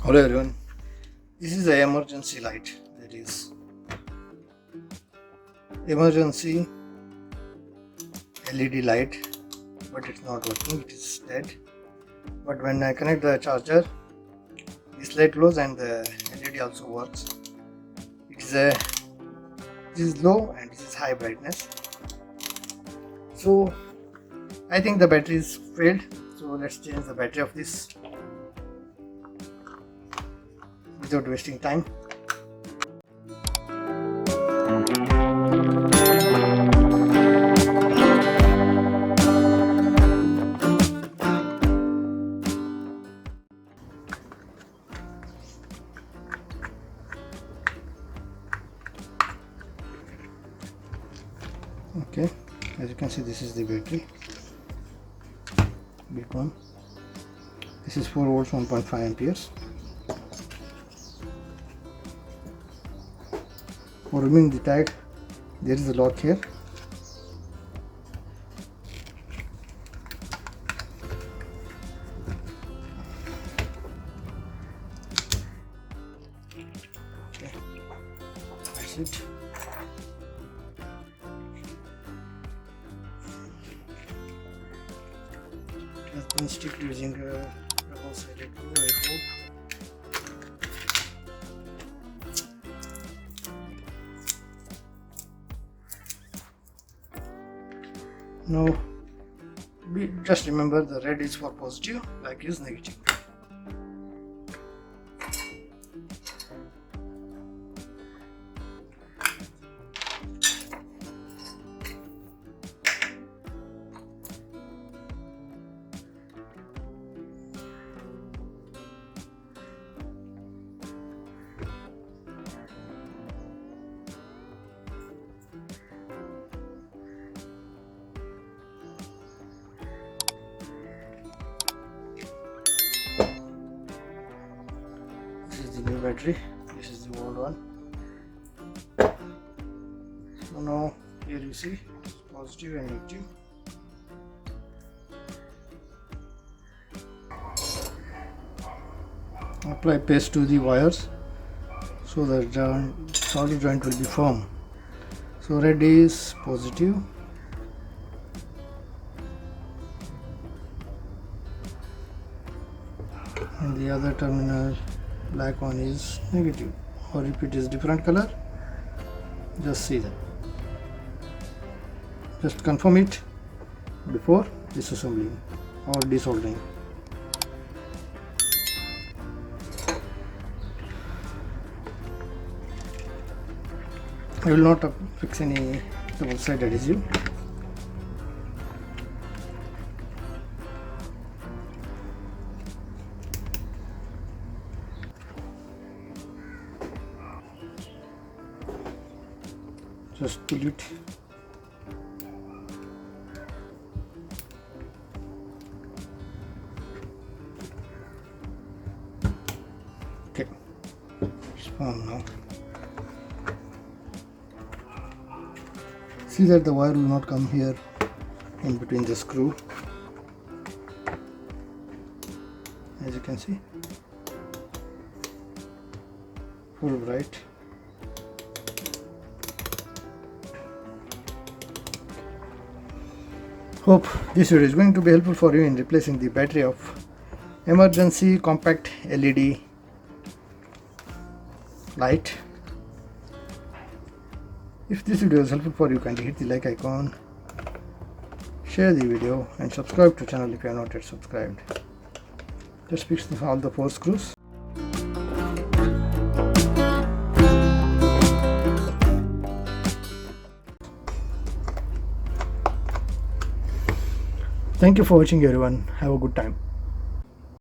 Hello everyone, this is the emergency light, that is emergency LED light, but it's not working, it is dead. But when I connect the charger, this light glows and the LED also works. This is low and this is high brightness. So I think the battery is failed, so let's change the battery of this without wasting time. Okay, as you can see, this is the battery, big one. This is 4 volts, 1.5 amperes. For removing the tag, there is a lock here. Okay, that's it. It has been sticked using a double-sided glue, I hope. Now, just remember, the red is for positive, black is negative. This is the new battery, this is the old one. So now here you see it's positive and negative. Apply paste to the wires so the solder joint will be firm. So red is positive, and the other terminal, black one, is negative. Or if it is different color, just see that. Just confirm it before disassembling or desoldering. I will not fix any double-sided adhesive. Just pull it. Okay, it's firm now. See that the wire will not come here in between the screw, as you can see, full bright. Hope this video is going to be helpful for you in replacing the battery of emergency compact LED light. If this video is helpful for you, kindly hit the like icon, share the video and subscribe to the channel if you are not yet subscribed. Just fix all the 4 screws. Thank you for watching everyone. Have a good time.